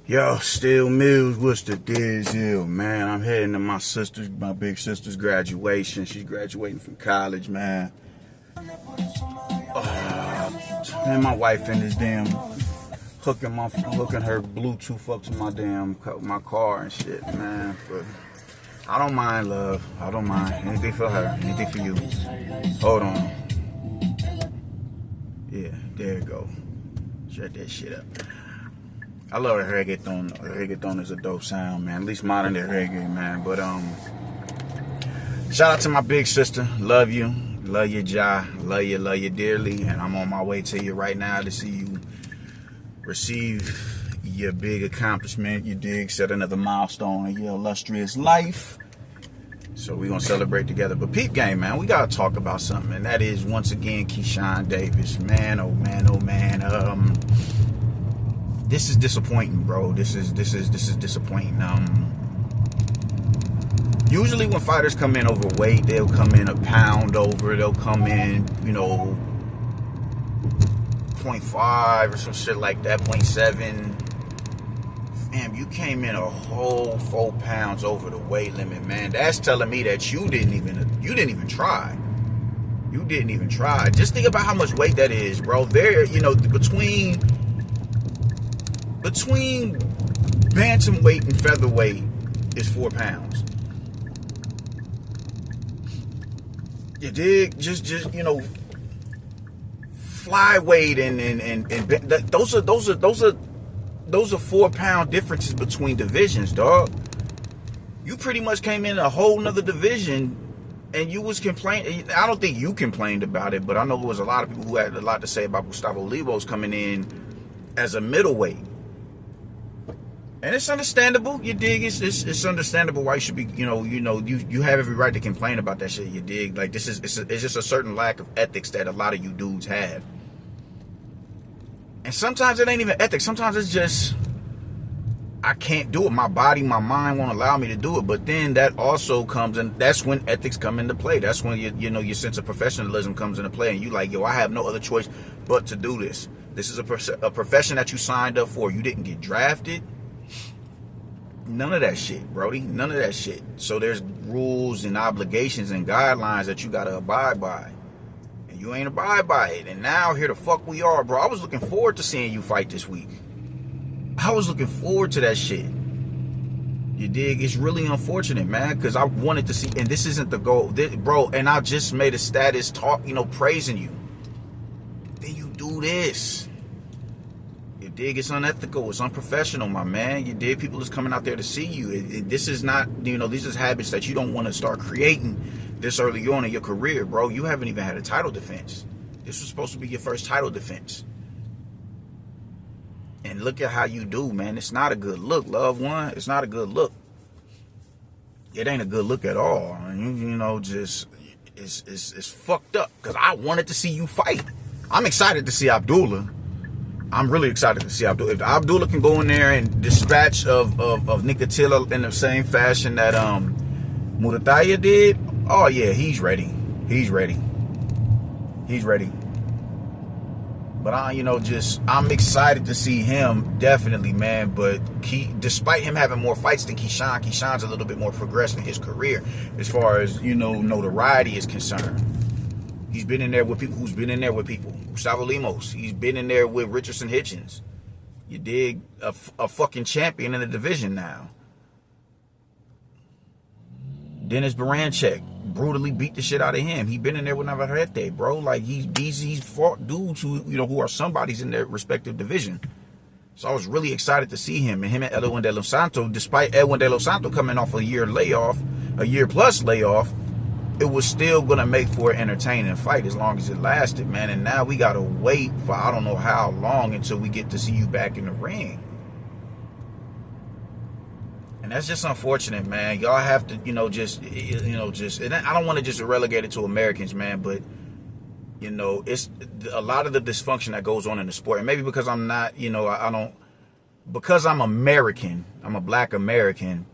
Yo, Still Mills, what's the deal, man? I'm heading to my big sister's graduation. She's graduating from college, man. Man, my wife in this damn hooking her Bluetooth up to my car and shit, man. But I don't mind, love. I don't mind. Anything for her, anything for you. Hold on. Yeah, there you go. Shut that shit up. I love the reggaeton. Reggaeton is a dope sound, man. At least modern day reggae, man. But shout out to my big sister. Love you. Love you, Ja. Love you dearly. And I'm on my way to you right now to see you receive your big accomplishment. You dig? Set another milestone in your illustrious life. So we're gonna celebrate together. But peep game, man, we gotta talk about something, and that is once again Keyshawn Davis. Man, oh man, oh man. This is disappointing, bro. This is disappointing. Usually when fighters come in overweight, they'll come in a pound over. They'll come in, 0.5 or some shit like that, 0.7. Fam, you came in a whole 4 pounds over the weight limit, man. That's telling me that you didn't even try. You didn't even try. Just think about how much weight that is, bro. There, between bantamweight and featherweight is 4 pounds. You dig? Just flyweight and those are 4 pound differences between divisions, dog. You pretty much came in a whole nother division, and you was complaining. I don't think you complained about it, but I know there was a lot of people who had a lot to say about Gustavo Lemos coming in as a middleweight. And it's understandable, you dig? It's understandable why you should be, you have every right to complain about that shit, you dig? Like, it's just a certain lack of ethics that a lot of you dudes have. And sometimes it ain't even ethics. Sometimes it's just, I can't do it. My body, my mind won't allow me to do it. But then that also comes in, that's when ethics come into play. That's when, your sense of professionalism comes into play. And you like, I have no other choice but to do this. This is a profession that you signed up for. You didn't get drafted. None of that shit, Brody. None of that shit. So there's rules and obligations and guidelines that you gotta abide by. And you ain't abide by it. And now here the fuck we are, bro. I was looking forward to seeing you fight this week. I was looking forward to that shit. You dig? It's really unfortunate, man, because I wanted to see, and this isn't the goal. Bro, and I just made a status talk, praising you. Then you do this. You dig? It's unethical. It's unprofessional, my man. You dig? People is coming out there to see you. This is not, these are habits that you don't want to start creating this early on in your career, bro. You haven't even had a title defense. This was supposed to be your first title defense. And look at how you do, man. It's not a good look, loved one. It's not a good look. It ain't a good look at all. It's fucked up because I wanted to see you fight. I'm excited to see Abdullah. I'm really excited to see Abdullah. If Abdullah can go in there and dispatch of Nicotilla in the same fashion that Murataya did, oh yeah, he's ready. He's ready. But I'm excited to see him, definitely, man. But despite him having more fights than Keyshawn's a little bit more progressed in his career as far as notoriety is concerned. He's been in there with people who's been in there with people. Gustavo Lemos. He's been in there with Richardson Hitchens. You dig? A fucking champion in the division now. Dennis Baranchek brutally beat the shit out of him. He been in there with Navarrete, bro. Like he's fought dudes who are somebodies in their respective division. So I was really excited to see him and Edwin De Los Santos. Despite Edwin De Los Santos coming off a year plus layoff, it was still going to make for an entertaining fight as long as it lasted, man. And now we got to wait for I don't know how long until we get to see you back in the ring. And that's just unfortunate, man. Y'all have to, and I don't want to just relegate it to Americans, man, but, it's a lot of the dysfunction that goes on in the sport. And maybe because I'm not, because I'm American, I'm a black American,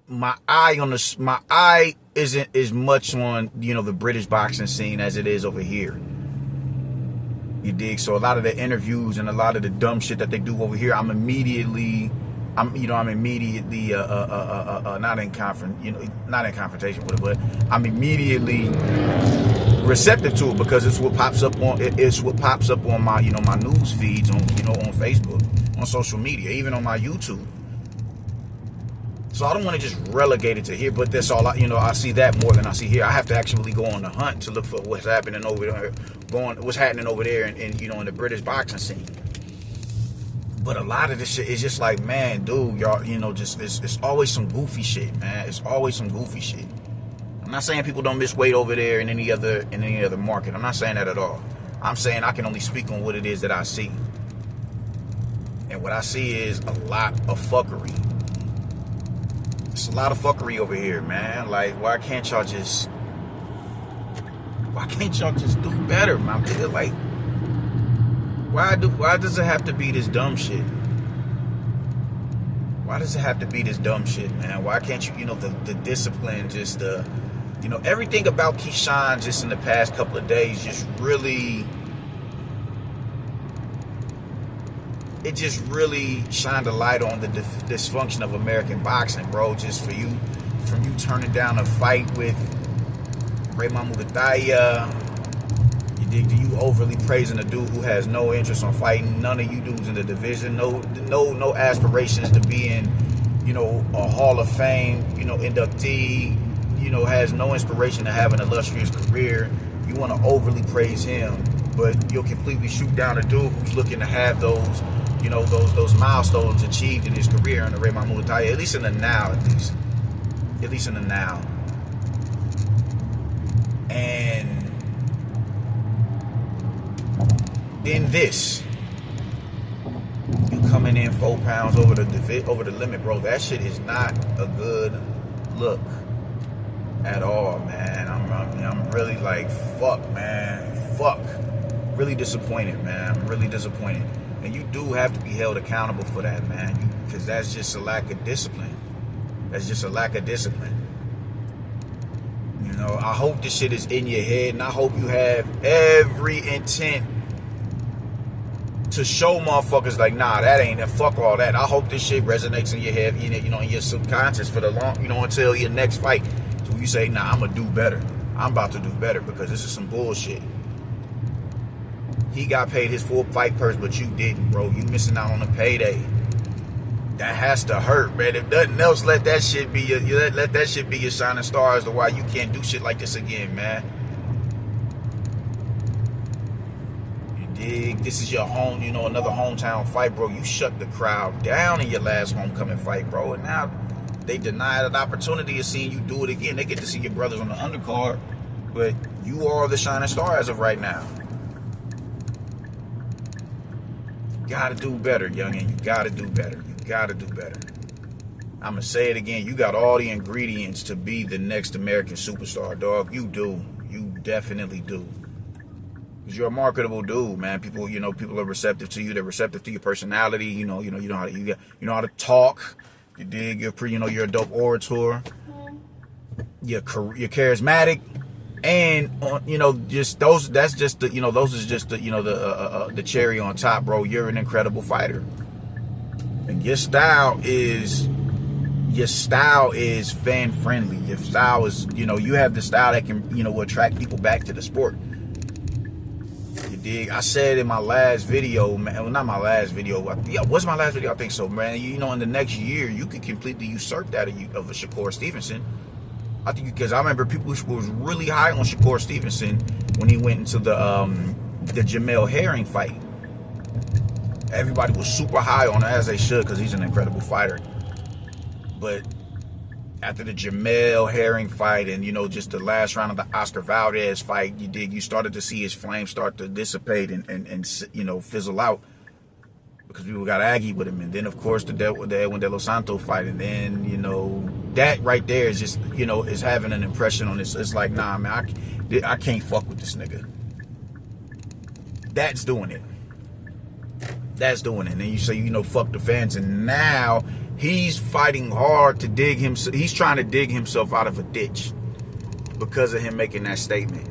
my eye isn't as much on the British boxing scene as it is over here. You dig? So a lot of the interviews and a lot of the dumb shit that they do over here, I'm immediately not in confrontation with it, but I'm immediately receptive to it because it's what pops up on my my news feeds on on Facebook, on social media, even on my YouTube. So I don't want to just relegate it to here, but that's all I see that more than I see here. I have to actually go on the hunt to look for what's happening over there, what's happening over there in the British boxing scene. But a lot of this shit is just like, man, dude, y'all, it's always some goofy shit, man. It's always some goofy shit. I'm not saying people don't miss weight over there in any other market. I'm not saying that at all. I'm saying I can only speak on what it is that I see. And what I see is a lot of fuckery. It's a lot of fuckery over here, man. Like, why can't y'all just do better, man? Like, why does it have to be this dumb shit? Why does it have to be this dumb shit, man? Why can't you, the discipline, just everything about Keyshawn just in the past couple of days just really, it just really shined a light on the dysfunction of American boxing, bro. Just from you turning down a fight with Raymond Mugataya, you overly praising a dude who has no interest on fighting. None of you dudes in the division, no aspirations to be in, a Hall of Fame, inductee, has no inspiration to have an illustrious career. You want to overly praise him, but you'll completely shoot down a dude who's looking to have those, those milestones achieved in his career in the Raymond Mugataya, at least in the now, at least in the now. And in this, you coming in 4 pounds over the limit, bro. That shit is not a good look at all, man. I'm really like, fuck, man. Fuck. Really disappointed, man. I'm really disappointed. And you do have to be held accountable for that, man. Because that's just a lack of discipline. That's just a lack of discipline. I hope this shit is in your head, and I hope you have every intent to show motherfuckers like, nah, that ain't it. Fuck all that. I hope this shit resonates in your head, in your subconscious for the long, until your next fight. So you say, nah, I'm gonna do better. I'm about to do better because this is some bullshit. He got paid his full fight purse, but you didn't, bro. You missing out on a payday. That has to hurt, man. If nothing else, let that shit be your shining star as to why you can't do shit like this again, man. You dig? This is your home, another hometown fight, bro. You shut the crowd down in your last homecoming fight, bro. And now they denied an opportunity of seeing you do it again. They get to see your brothers on the undercard, but you are the shining star as of right now. You gotta do better, youngin'. You gotta do better. Gotta do better. I'm gonna say it again. You got all the ingredients to be the next American superstar, dog. You do. You definitely do. Cause you're a marketable dude, man. People, people are receptive to you. They're receptive to your personality. You know how to talk. You dig? You're a dope orator. You're charismatic, and just those. That's just the those is just the cherry on top, bro. You're an incredible fighter. And your style is fan friendly. Your style is, you have the style that can, attract people back to the sport. You dig? I said in my last video, man, well, not my last video. What's my last video? I think so, man. In the next year, you could completely usurp that of a Shakur Stevenson. I think because I remember people who was really high on Shakur Stevenson when he went into the Jamel Herring fight. Everybody was super high on it, as they should, because he's an incredible fighter. But after the Jamel Herring fight and, just the last round of the Oscar Valdez fight, you started to see his flame start to dissipate and fizzle out because people got aggy with him. And then, of course, the Edwin De Los Santos fight. And then, that right there is just, is having an impression on this. It's like, nah, man, I can't fuck with this nigga. That's doing it. That's doing it. And then you say, fuck the fans. And now he's fighting hard to dig himself. He's trying to dig himself out of a ditch because of him making that statement.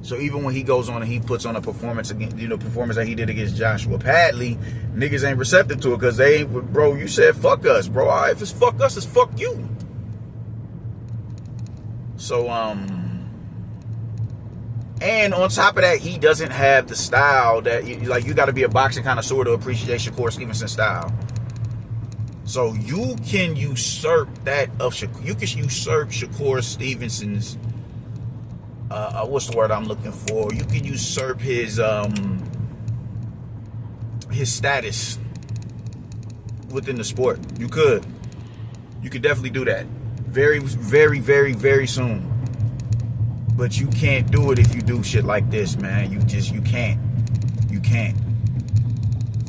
So even when he goes on and he puts on a performance against, performance that he did against Joshua Padley, niggas ain't receptive to it because they ain't, bro, you said fuck us, bro. All right, if it's fuck us, it's fuck you. So, and on top of that, he doesn't have the style that, you got to be a boxing connoisseur to appreciate Shakur Stevenson's style. So you can usurp that of, you can usurp Shakur Stevenson's, what's the word I'm looking for? You can usurp his status within the sport. You could definitely do that. Very, very, very, very soon. But you can't do it if you do shit like this, man. You can't. You can't.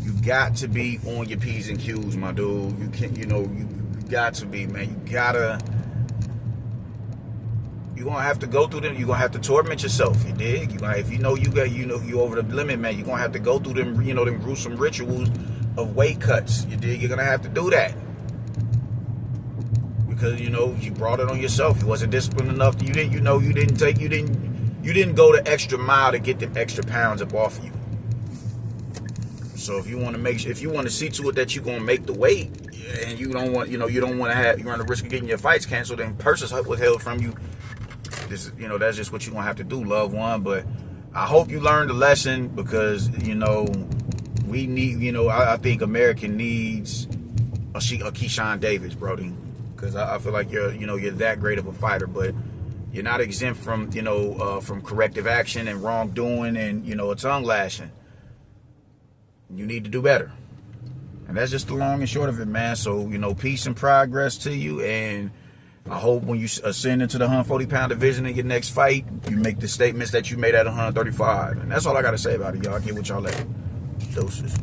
You got to be on your P's and Q's, my dude. You can't, you got to be, man. You're gonna have to go through them. You're gonna have to torment yourself. You dig? If you over the limit, man. You're gonna have to go through them, them gruesome rituals of weight cuts. You dig? You're gonna have to do that because you brought it on yourself. You wasn't disciplined enough. You didn't go the extra mile to get them extra pounds up off of you. So if you want to see to it that you're gonna make the weight, and you don't want to have, you run the risk of getting your fights canceled and purses withheld from you. This, that's just what you're gonna have to do, loved one. But I hope you learned the lesson because we need, I think America needs a Keyshawn Davis, Brody, because I feel like you're that great of a fighter, but you're not exempt from from corrective action and wrongdoing and a tongue lashing. You need to do better, and that's just the long and short of it, man. So peace and progress to you, and I hope when you ascend into the 140-pound division in your next fight, you make the statements that you made at 135. And that's all I got to say about it, y'all. Get with y'all later. Doses.